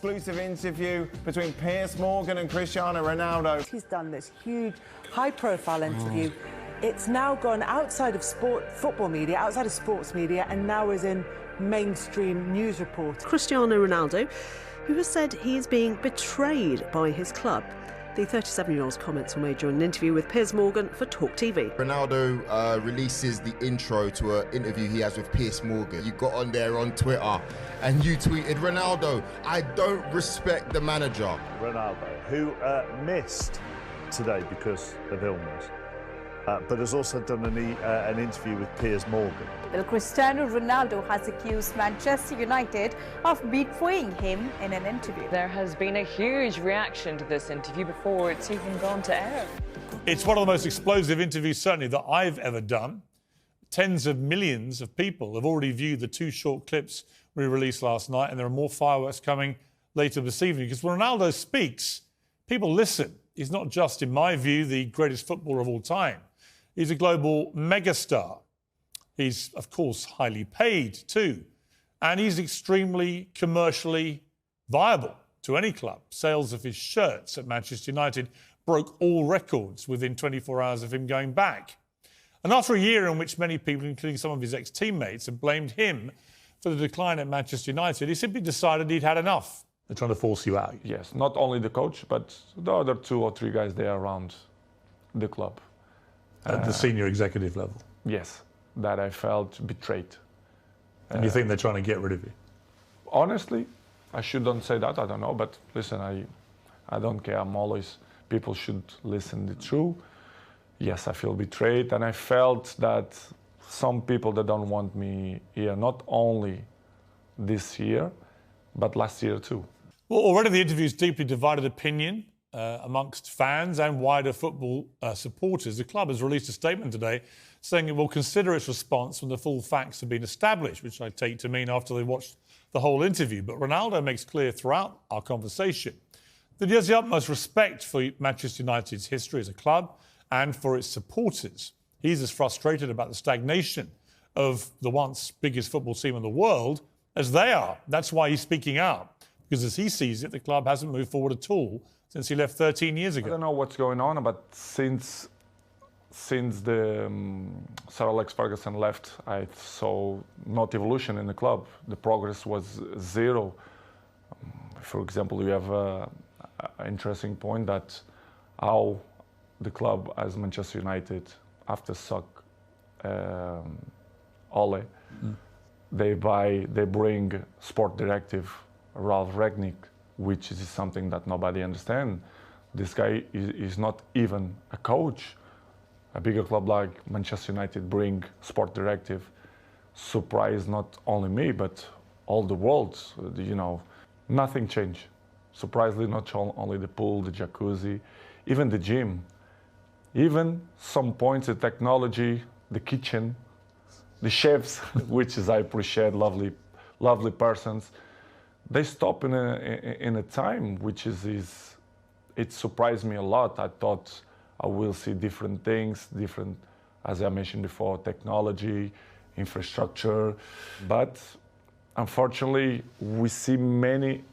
exclusive interview between Piers Morgan and Cristiano Ronaldo. He's done this huge, high-profile interview. It's now gone outside of football media, outside of sports media, and now is in mainstream news reports. Cristiano Ronaldo, who has said he is being betrayed by his club. The 37-year-old's comments were made during an interview with Piers Morgan for Talk TV. Ronaldo releases the intro to an interview he has with Piers Morgan. You got on there on Twitter and you tweeted, "Ronaldo, I don't respect the manager." Ronaldo, who missed today because of illness, but has also done an interview with Piers Morgan. Well, Cristiano Ronaldo has accused Manchester United of betraying him in an interview. There has been a huge reaction to this interview before it's even gone to air. It's one of the most explosive interviews, certainly, that I've ever done. Tens of millions of people have already viewed the two short clips we released last night, and there are more fireworks coming later this evening. Because when Ronaldo speaks, people listen. He's not just, in my view, the greatest footballer of all time. He's a global megastar. He's, of course, highly paid too. And he's extremely commercially viable to any club. Sales of his shirts at Manchester United broke all records within 24 hours of him going back. And after a year in which many people, including some of his ex-teammates, have blamed him for the decline at Manchester United, he simply decided he'd had enough. They're trying to force you out. Yes, not only the coach, but the other 2 or 3 guys there around the club. At the senior executive level? Yes, that I felt betrayed. And you think they're trying to get rid of you? Honestly, I shouldn't say that, I don't know, but listen, I don't care, I'm always, people should listen the truth. Yes, I feel betrayed, and I felt that some people that don't want me here, not only this year, but last year too. Well, already the interview's deeply divided opinion amongst fans and wider football supporters. The club has released a statement today saying it will consider its response when the full facts have been established, which I take to mean after they watched the whole interview. But Ronaldo makes clear throughout our conversation that he has the utmost respect for Manchester United's history as a club and for its supporters. He's as frustrated about the stagnation of the once biggest football team in the world as they are. That's why he's speaking out, because as he sees it, the club hasn't moved forward at all since he left 13 years ago. I don't know what's going on, but since the Sir Alex Ferguson left, I saw not evolution in the club. The progress was zero. For example, you have an interesting point that how the club as Manchester United, after suck Ole, they bring sport directive Ralph Rangnick, which is something that nobody understands. This guy is not even a coach. A bigger club like Manchester United bring sport directive. Surprised not only me, but all the world. You know, nothing changed. Surprisingly, not only the pool, the jacuzzi, even the gym. Even some points, the technology, the kitchen, the chefs, which is I appreciate, lovely persons. They stop in a time which is it surprised me a lot. I thought I will see different things, as I mentioned before, technology, infrastructure. But unfortunately, we see many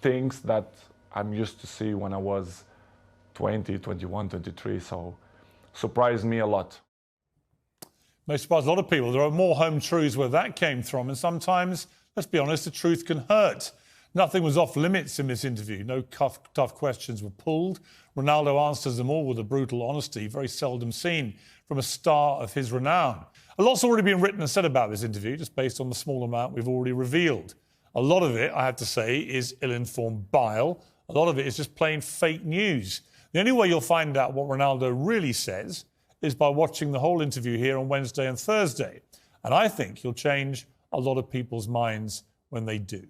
things that I'm used to see when I was 20, 21, 23. So surprised me a lot. May surprise a lot of people. There are more home truths where that came from, and sometimes, let's be honest, the truth can hurt. Nothing was off limits in this interview. No tough questions were pulled. Ronaldo answers them all with a brutal honesty, very seldom seen from a star of his renown. A lot's already been written and said about this interview, just based on the small amount we've already revealed. A lot of it, I have to say, is ill-informed bile. A lot of it is just plain fake news. The only way you'll find out what Ronaldo really says is by watching the whole interview here on Wednesday and Thursday. And I think he'll change a lot of people's minds when they do.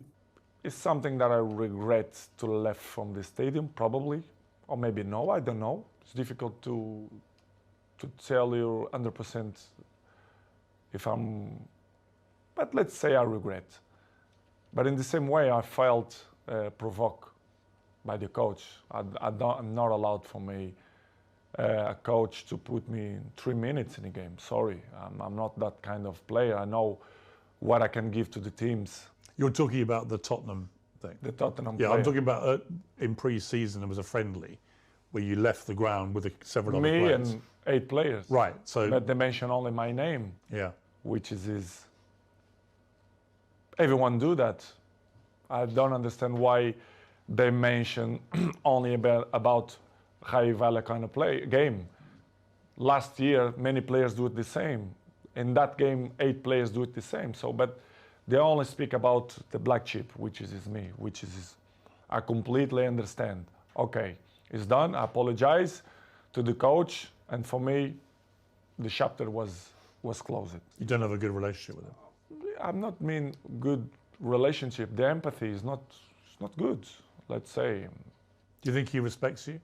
It's something that I regret to left from the stadium, probably, or maybe no, I don't know. It's difficult to tell you 100% if I'm, but let's say I regret. But in the same way, I felt provoked by the coach. I'm not allowed for me, a coach to put me 3 minutes in a game. Sorry, I'm not that kind of player. I know what I can give to the teams. You're talking about the Tottenham thing? The Tottenham Yeah, player. I'm talking about in pre-season there was a friendly where you left the ground with several other Me players. and 8 players. Right, so... But they mention only my name. Yeah. Which is everyone do that. I don't understand why they mention only about high value kind of game. Last year, many players do it the same. In that game, 8 players do it the same. So, but they only speak about the black sheep, which is me, I completely understand. Okay, it's done. I apologize to the coach, and for me, the chapter was closed. You don't have a good relationship with him? I'm not mean good relationship. The empathy is not good, let's say. Do you think he respects you?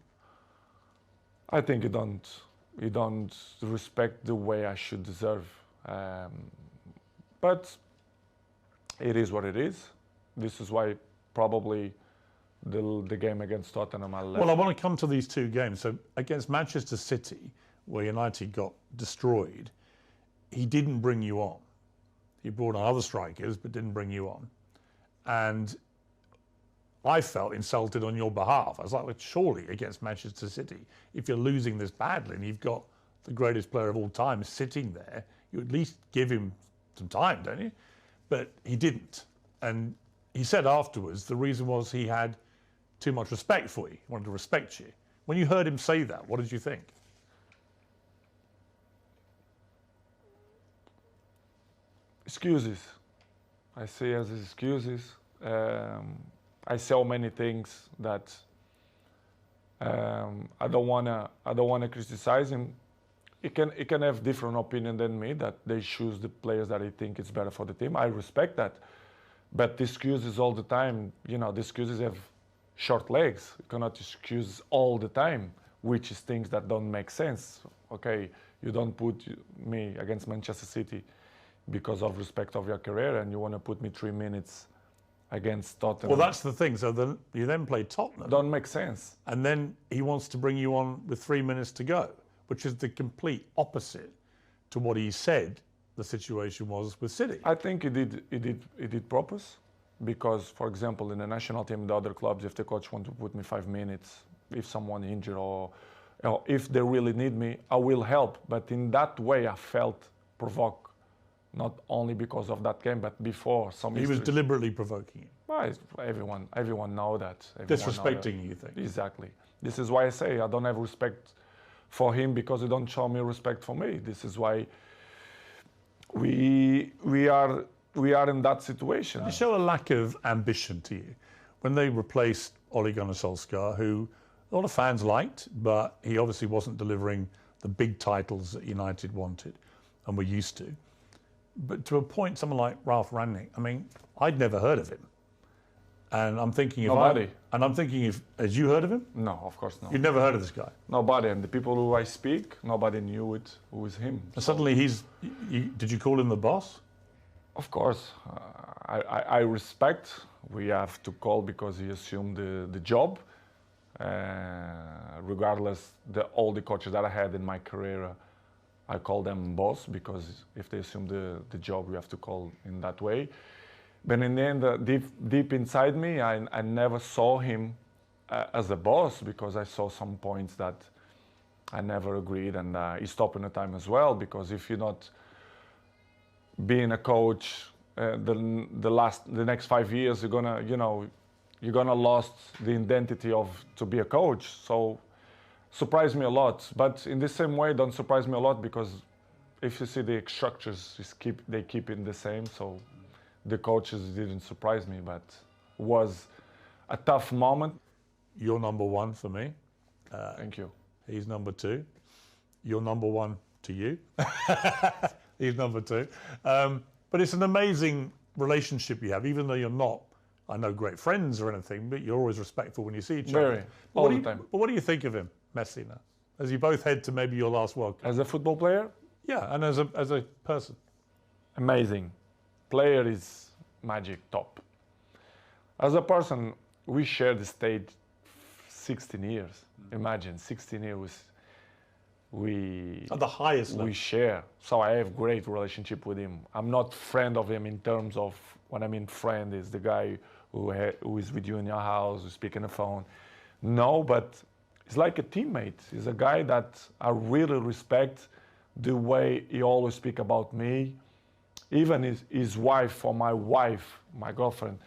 I think he don't respect the way I should deserve. But it is what it is. This is why probably the game against Tottenham I left. Well, I want to come to these 2 games. So against Manchester City, where United got destroyed, he didn't bring you on. He brought on other strikers, but didn't bring you on. And I felt insulted on your behalf. I was like, well, surely against Manchester City, if you're losing this badly and you've got the greatest player of all time sitting there, you at least give him some time, don't you? But he didn't. And he said afterwards the reason was he had too much respect for you. He wanted to respect you. When you heard him say that, what did you think? Excuses. I see as excuses. I say many things that I don't wanna criticize him. He can have different opinion than me, that they choose the players that he think is better for the team. I respect that. But the excuses all the time, the excuses have short legs. You cannot excuse all the time, which is things that don't make sense. Okay, you don't put me against Manchester City because of respect of your career, and you want to put me 3 minutes against Tottenham. Well, that's the thing. So you then play Tottenham. Don't make sense. And then he wants to bring you on with 3 minutes to go, which is the complete opposite to what he said the situation was with City. I think he did purpose, because, for example, in the national team, the other clubs, if the coach wants to put me 5 minutes, if someone injured or if they really need me, I will help. But in that way, I felt provoked, not only because of that game, but before some. He was deliberately provoking you. Well, everyone know that. Disrespecting you, you think? Exactly. This is why I say I don't have respect for him, because he don't show me respect for me. This is why we are in that situation. They show a lack of ambition to you. When they replaced Ole Gunnar Solskjaer, who a lot of fans liked, but he obviously wasn't delivering the big titles that United wanted and were used to. But to a point, someone like Ralf Rangnick, I mean, I'd never heard of him. And I'm thinking has you heard of him? No, of course not. You'd never heard of this guy? Nobody. And the people who I speak, nobody knew it, who is him. And suddenly did you call him the boss? Of course. I respect. We have to call because he assumed the job. Regardless, all the coaches that I had in my career, I call them boss, because if they assume the job, we have to call in that way. But in the end, deep inside me, I never saw him as a boss, because I saw some points that I never agreed, and he stopped in the time as well, because if you're not being a coach, the next 5 years, you're gonna lost the identity to be a coach. So surprised me a lot. But in the same way, don't surprise me a lot, because if you see the structures, they keep it the same. So the coaches didn't surprise me, but was a tough moment. You're number one for me. Thank you. He's number two. You're number one to you. He's number two. But it's an amazing relationship you have, even though you're not, I know, great friends or anything, but you're always respectful when you see each other. Very, all the time. But what do you think of him, Messi, now? As you both head to maybe your last World Cup? As a football player? Yeah, and as a person. Amazing. Player is magic, top. As a person, we share the stage 16 years. Imagine, 16 years. At the highest level. We share. So I have great relationship with him. I'm not friend of him in terms of, when I mean friend, is the guy who is with you in your house, who speak on the phone. No, but he's like a teammate. He's a guy that I really respect the way he always speak about me. Even his wife or my wife, my girlfriend,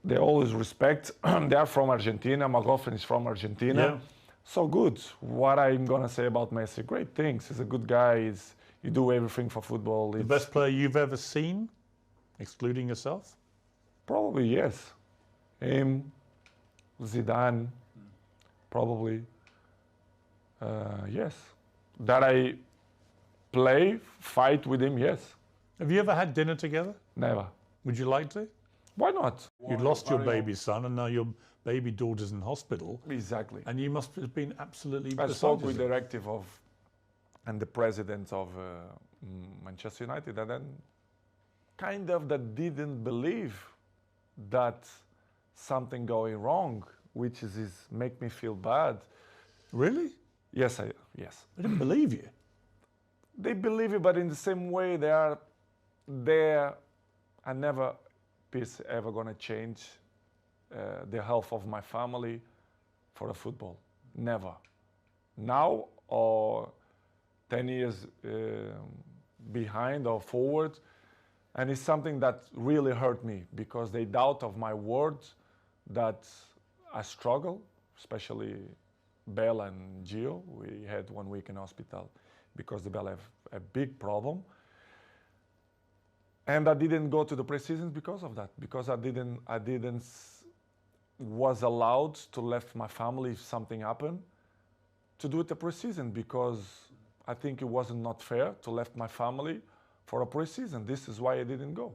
they always respect. They are from Argentina. My girlfriend is from Argentina. Yeah. So good. What I'm gonna say about Messi? Great things. He's a good guy. You do everything for football. The best player you've ever seen, excluding yourself? Probably yes. Him, Zidane, probably. Yes. That I play, fight with him, yes. Have you ever had dinner together? Never. Would you like to? Why not? You'd lost your baby son and now your baby daughter's in hospital. Exactly. And you must have been absolutely I beside spoke with the yourself. directive and the president of Manchester United, and then kind of that didn't believe that something going wrong, which is make me feel bad. Really? Yes. Yes. They didn't believe you. They believe it, but in the same way they are there. I never, Piers, ever gonna change the health of my family for the football. Never. Now or 10 years behind or forward. And it's something that really hurt me because they doubt of my words, that I struggle, especially Bella and Gio. We had 1 week in hospital because the Bella have a big problem. And I didn't go to the pre-seasons because of that, because I was allowed to leave my family if something happened to do it the pre-season, because I think it wasn't not fair to leave my family for a pre-season. This is why I didn't go.